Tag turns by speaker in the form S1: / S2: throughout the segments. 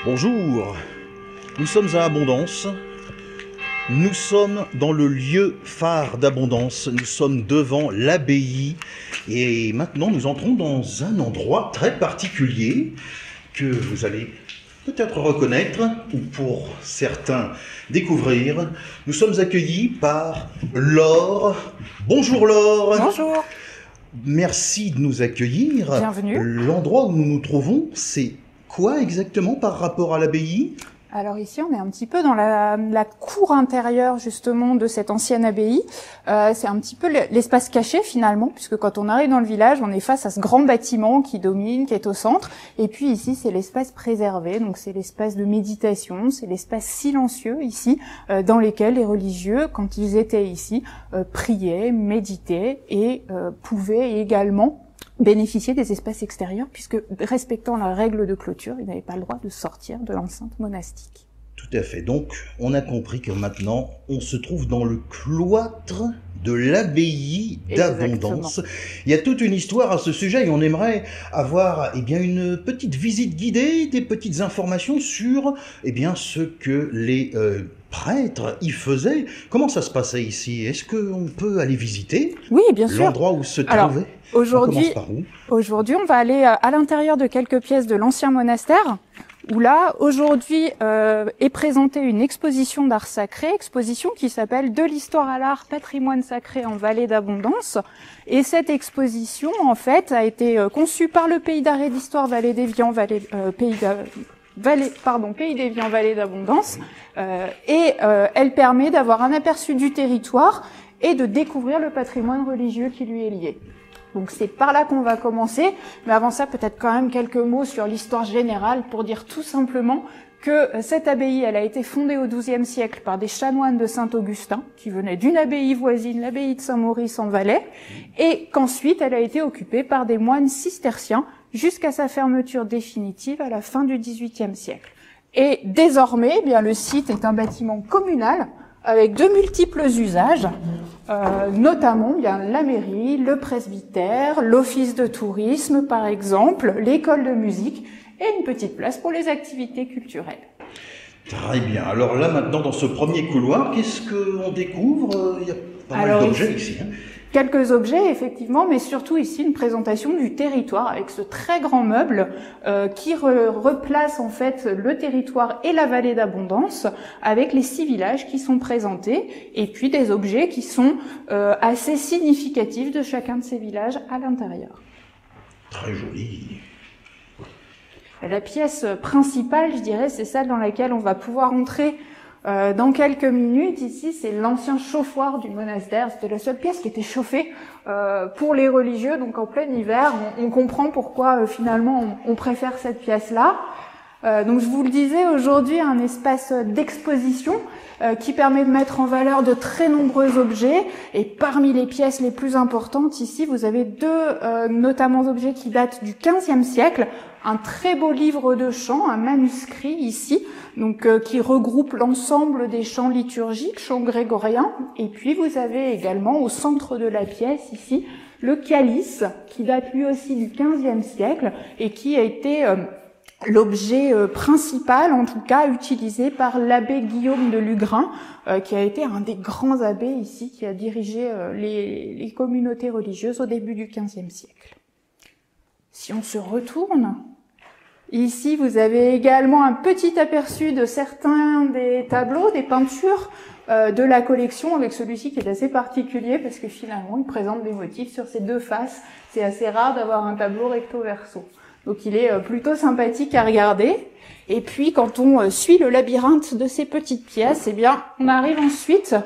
S1: Bonjour, nous sommes à Abondance, nous sommes dans le lieu phare d'Abondance, nous sommes devant l'abbaye et maintenant nous entrons dans un endroit très particulier que vous allez peut-être reconnaître ou pour certains découvrir. Nous sommes accueillis par Laure. Bonjour Laure.
S2: Bonjour.
S1: Merci de nous accueillir.
S2: Bienvenue.
S1: L'endroit où nous nous trouvons, c'est quoi exactement par rapport à l'abbaye ?
S2: Alors ici, on est un petit peu dans la cour intérieure justement de cette ancienne abbaye. C'est un petit peu l'espace caché finalement, puisque quand on arrive dans le village, on est face à ce grand bâtiment qui domine, qui est au centre. Et puis ici, c'est l'espace préservé, donc c'est l'espace de méditation, c'est l'espace silencieux ici, dans lequel les religieux, quand ils étaient ici, priaient, méditaient et pouvaient également bénéficier des espaces extérieurs, puisque respectant la règle de clôture, ils n'avaient pas le droit de sortir de l'enceinte monastique.
S1: Tout à fait. Donc, on a compris que maintenant, on se trouve dans le cloître de l'abbaye d'Abondance. Il y a toute une histoire à ce sujet et on aimerait avoir une petite visite guidée, des petites informations sur ce que les prêtres y faisaient. Comment ça se passait ici? Est-ce qu'on peut aller visiter?
S2: Oui, bien sûr.
S1: L'endroit où se trouvait?
S2: Alors, aujourd'hui, on va aller à l'intérieur de quelques pièces de l'ancien monastère, où là, aujourd'hui, est présentée une exposition d'art sacré, exposition qui s'appelle « De l'histoire à l'art, patrimoine sacré en vallée d'Abondance ». Et cette exposition, en fait, a été conçue par le Pays d'art et d'histoire Vallée d'Évian, Pays d'Évian, vallée d'Abondance, et elle permet d'avoir un aperçu du territoire et de découvrir le patrimoine religieux qui lui est lié. Donc c'est par là qu'on va commencer, mais avant ça, peut-être quand même quelques mots sur l'histoire générale pour dire tout simplement que cette abbaye, elle a été fondée au XIIe siècle par des chanoines de Saint-Augustin, qui venaient d'une abbaye voisine, l'abbaye de Saint-Maurice en Valais, et qu'ensuite elle a été occupée par des moines cisterciens jusqu'à sa fermeture définitive à la fin du XVIIIe siècle. Et désormais, le site est un bâtiment communal, avec de multiples usages, notamment la mairie, le presbytère, l'office de tourisme par exemple, l'école de musique et une petite place pour les activités culturelles.
S1: Très bien. Alors là maintenant dans ce premier couloir, qu'est-ce qu'on découvre? Il y a pas mal d'objets ici.
S2: Quelques objets, effectivement, mais surtout ici une présentation du territoire avec ce très grand meuble qui replace en fait le territoire et la vallée d'Abondance avec les 6 villages qui sont présentés et puis des objets qui sont assez significatifs de chacun de ces villages à l'intérieur.
S1: Très joli.
S2: La pièce principale, je dirais, c'est celle dans laquelle on va pouvoir entrer dans quelques minutes. Ici, c'est l'ancien chauffoir du monastère. C'était la seule pièce qui était chauffée pour les religieux. Donc en plein hiver, on comprend pourquoi finalement on préfère cette pièce-là. Donc je vous le disais, aujourd'hui, un espace d'exposition qui permet de mettre en valeur de très nombreux objets. Et parmi les pièces les plus importantes, ici, vous avez 2 notamment objets qui datent du XVe siècle. Un très beau livre de chants, un manuscrit ici, donc qui regroupe l'ensemble des chants liturgiques, chants grégoriens. Et puis vous avez également au centre de la pièce ici le calice, qui date lui aussi du XVe siècle et qui a été l'objet principal, en tout cas utilisé par l'abbé Guillaume de Lugrin, qui a été un des grands abbés ici, qui a dirigé les communautés religieuses au début du XVe siècle. Si on se retourne, ici vous avez également un petit aperçu de certains des tableaux, des peintures de la collection, avec celui-ci qui est assez particulier parce que finalement il présente des motifs sur ses 2 faces. C'est assez rare d'avoir un tableau recto-verso. Donc il est plutôt sympathique à regarder. Et puis quand on suit le labyrinthe de ces petites pièces, on arrive ensuite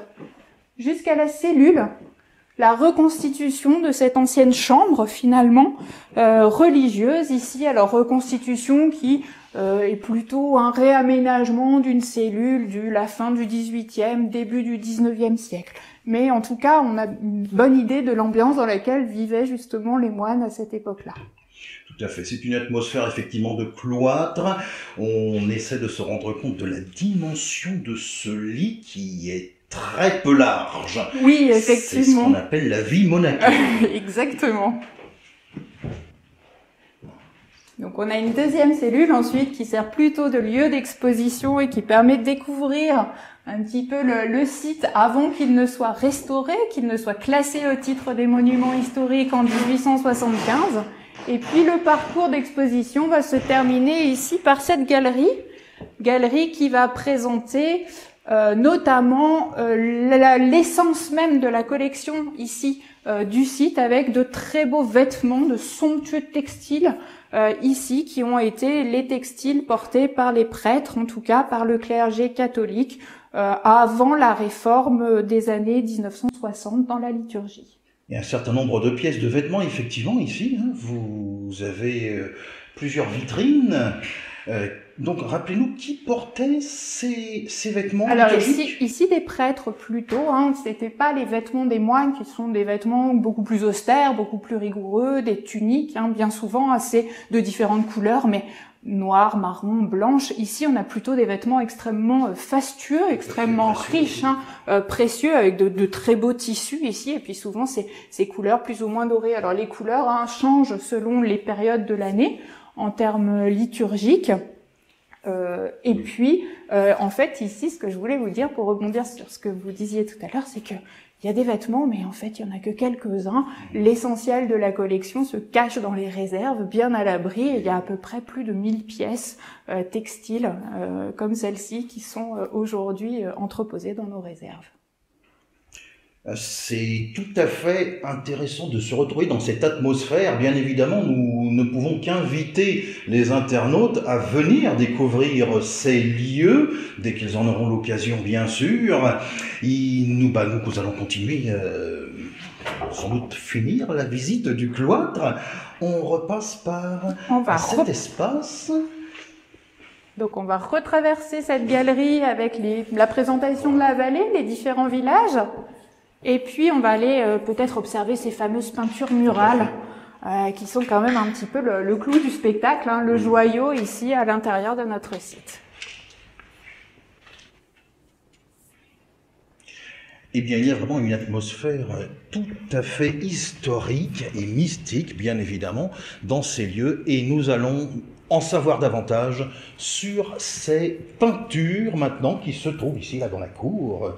S2: jusqu'à la cellule, la reconstitution de cette ancienne chambre finalement religieuse ici. Alors reconstitution qui est plutôt un réaménagement d'une cellule de la fin du XVIIIe, début du XIXe siècle. Mais en tout cas, on a une bonne idée de l'ambiance dans laquelle vivaient justement les moines à cette époque-là.
S1: Tout à fait, c'est une atmosphère effectivement de cloître. On essaie de se rendre compte de la dimension de ce lit qui est très peu large.
S2: Oui, effectivement.
S1: C'est ce qu'on appelle la vie monacale.
S2: Exactement. Donc on a une deuxième cellule ensuite qui sert plutôt de lieu d'exposition et qui permet de découvrir un petit peu le site avant qu'il ne soit restauré, qu'il ne soit classé au titre des monuments historiques en 1875. Et puis le parcours d'exposition va se terminer ici par cette galerie qui va présenter notamment l'essence même de la collection ici du site, avec de très beaux vêtements, de somptueux textiles ici, qui ont été les textiles portés par les prêtres, en tout cas par le clergé catholique, avant la réforme des années 1960 dans la liturgie.
S1: Il y a un certain nombre de pièces de vêtements, effectivement, ici. Hein, vous avez plusieurs vitrines. Donc, rappelez-nous qui portait ces vêtements.
S2: Alors ici des prêtres plutôt. Hein, c'était pas les vêtements des moines, qui sont des vêtements beaucoup plus austères, beaucoup plus rigoureux, des tuniques, hein, bien souvent assez de différentes couleurs, mais noir, marron, blanche. Ici, on a plutôt des vêtements extrêmement fastueux, extrêmement riches, hein, précieux, avec de très beaux tissus ici, et puis souvent ces couleurs plus ou moins dorées. Alors les couleurs changent selon les périodes de l'année en termes liturgiques. Et puis, en fait, ici, ce que je voulais vous dire pour rebondir sur ce que vous disiez tout à l'heure, c'est que il y a des vêtements, mais en fait, il y en a que quelques-uns. L'essentiel de la collection se cache dans les réserves, bien à l'abri. Et il y a à peu près plus de 1000 pièces textiles comme celle-ci qui sont aujourd'hui entreposées dans nos réserves.
S1: C'est tout à fait intéressant de se retrouver dans cette atmosphère. Bien évidemment, nous ne pouvons qu'inviter les internautes à venir découvrir ces lieux, dès qu'ils en auront l'occasion, bien sûr. Nous allons continuer, sans doute finir la visite du cloître. On repasse par cet espace.
S2: Donc on va retraverser cette galerie avec la présentation de la vallée, les différents villages. Et puis, on va aller peut-être observer ces fameuses peintures murales qui sont quand même un petit peu le clou du spectacle, hein, le joyau ici à l'intérieur de notre site.
S1: Eh bien, il y a vraiment une atmosphère tout à fait historique et mystique, bien évidemment, dans ces lieux. Et nous allons en savoir davantage sur ces peintures maintenant qui se trouvent ici, là, dans la cour.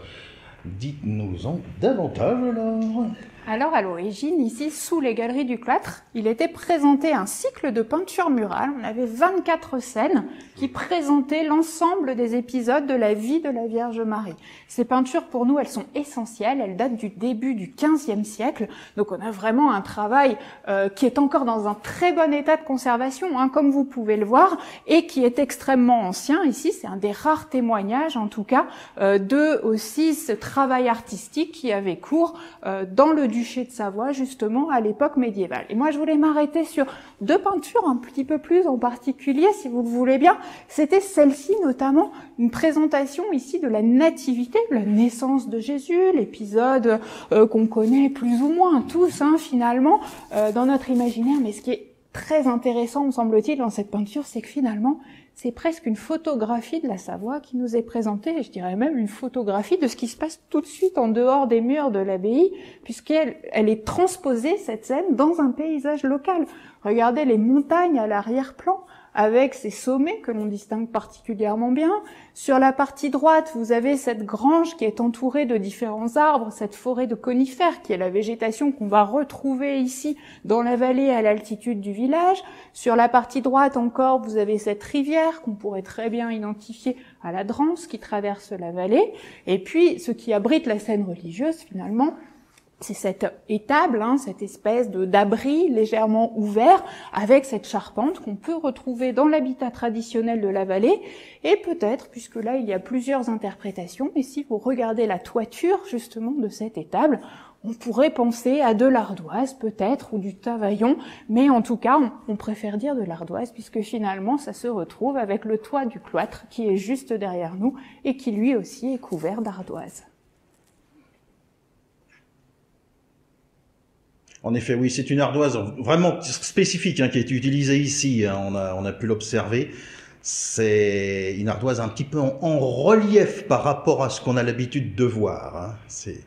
S1: Dites-nous-en davantage alors.
S2: Alors à l'origine, ici, sous les galeries du cloître, il était présenté un cycle de peintures murales. On avait 24 scènes qui présentaient l'ensemble des épisodes de la vie de la Vierge Marie. Ces peintures, pour nous, elles sont essentielles. Elles datent du début du XVe siècle. Donc on a vraiment un travail qui est encore dans un très bon état de conservation, hein, comme vous pouvez le voir, et qui est extrêmement ancien. Ici, c'est un des rares témoignages, en tout cas, de aussi ce travail artistique qui avait cours dans le duché de Savoie, justement, à l'époque médiévale. Et moi, je voulais m'arrêter sur deux peintures un petit peu plus en particulier, si vous le voulez bien. C'était celle-ci, notamment, une présentation ici de la nativité, la naissance de Jésus, l'épisode qu'on connaît plus ou moins tous, hein, finalement, dans notre imaginaire. Mais ce qui est très intéressant, me semble-t-il, dans cette peinture, c'est que finalement, c'est presque une photographie de la Savoie qui nous est présentée, et je dirais même une photographie de ce qui se passe tout de suite en dehors des murs de l'abbaye, puisqu'elle est transposée, cette scène, dans un paysage local. Regardez les montagnes à l'arrière-plan, avec ces sommets que l'on distingue particulièrement bien. Sur la partie droite, vous avez cette grange qui est entourée de différents arbres, cette forêt de conifères qui est la végétation qu'on va retrouver ici dans la vallée à l'altitude du village. Sur la partie droite encore, vous avez cette rivière qu'on pourrait très bien identifier à la Drance qui traverse la vallée. Et puis, ce qui abrite la scène religieuse, finalement, c'est cette étable, hein, cette espèce d'abri légèrement ouvert avec cette charpente qu'on peut retrouver dans l'habitat traditionnel de la vallée. Et peut-être, puisque là il y a plusieurs interprétations, mais si vous regardez la toiture justement de cette étable, on pourrait penser à de l'ardoise peut-être ou du tavaillon, mais en tout cas on préfère dire de l'ardoise puisque finalement ça se retrouve avec le toit du cloître qui est juste derrière nous et qui lui aussi est couvert d'ardoise.
S1: En effet, oui, c'est une ardoise vraiment spécifique hein, qui est utilisée ici, hein, on a pu l'observer. C'est une ardoise un petit peu en relief par rapport à ce qu'on a l'habitude de voir. Hein. C'est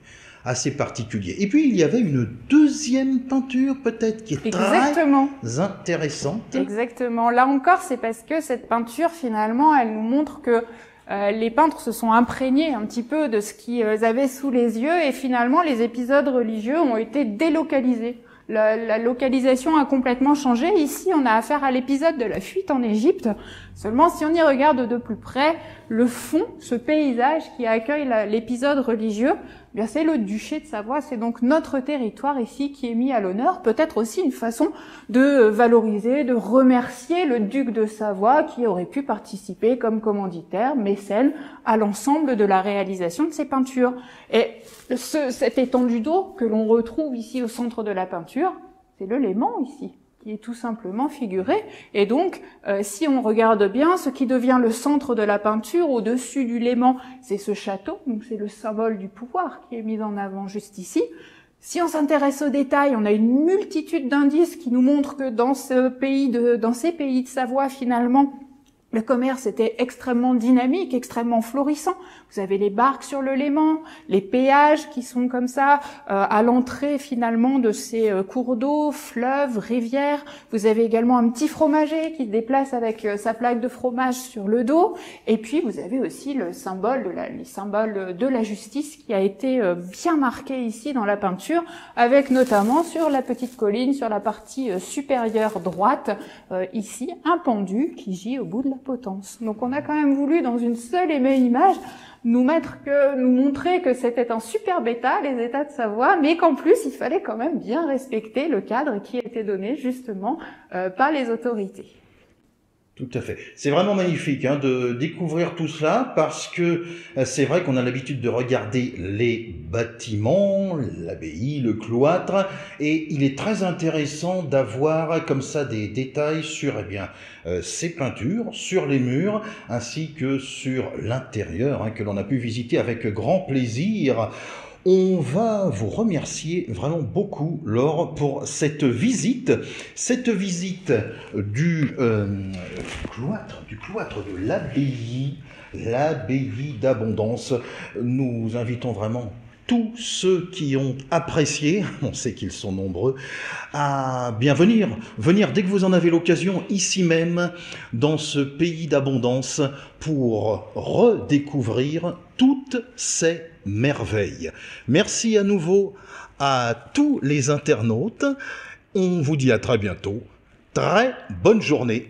S1: assez particulier. Et puis il y avait une deuxième peinture peut-être qui est
S2: Exactement.
S1: très intéressante.
S2: Exactement. Là encore, c'est parce que cette peinture, finalement, elle nous montre que les peintres se sont imprégnés un petit peu de ce qu'ils avaient sous les yeux et finalement les épisodes religieux ont été délocalisés. La localisation a complètement changé. Ici, on a affaire à l'épisode de la fuite en Égypte. Seulement, si on y regarde de plus près, le fond, ce paysage qui accueille l'épisode religieux, eh bien c'est le duché de Savoie. C'est donc notre territoire ici qui est mis à l'honneur. Peut-être aussi une façon de valoriser, de remercier le duc de Savoie qui aurait pu participer comme commanditaire, mécène, à l'ensemble de la réalisation de ces peintures. Et cette étendue d'eau que l'on retrouve ici au centre de la peinture, c'est le Léman ici, qui est tout simplement figuré. Et donc, si on regarde bien, ce qui devient le centre de la peinture, au-dessus du Léman, c'est ce château, donc c'est le symbole du pouvoir qui est mis en avant juste ici. Si on s'intéresse aux détails, on a une multitude d'indices qui nous montrent que dans ces pays de Savoie, finalement, le commerce était extrêmement dynamique, extrêmement florissant. Vous avez les barques sur le Léman, les péages qui sont comme ça à l'entrée finalement de ces cours d'eau, fleuves, rivières. Vous avez également un petit fromager qui se déplace avec sa plaque de fromage sur le dos. Et puis vous avez aussi les symboles de la justice qui a été bien marqué ici dans la peinture, avec notamment sur la petite colline, sur la partie supérieure droite, ici un pendu qui gît au bout de la potence. Donc on a quand même voulu, dans une seule et même image, nous montrer que c'était un superbe état, les États de Savoie, mais qu'en plus il fallait quand même bien respecter le cadre qui était donné justement par les autorités.
S1: Tout à fait. C'est vraiment magnifique de découvrir tout cela parce que c'est vrai qu'on a l'habitude de regarder les bâtiments, l'abbaye, le cloître, et il est très intéressant d'avoir comme ça des détails sur ces peintures, sur les murs, ainsi que sur l'intérieur que l'on a pu visiter avec grand plaisir. On va vous remercier vraiment beaucoup, Laure, pour cette visite du cloître de l'abbaye d'Abondance. Nous invitons vraiment tous ceux qui ont apprécié, on sait qu'ils sont nombreux, à bien venir dès que vous en avez l'occasion, ici même, dans ce pays d'abondance, pour redécouvrir toutes ces merveilles. Merci à nouveau à tous les internautes. On vous dit à très bientôt. Très bonne journée.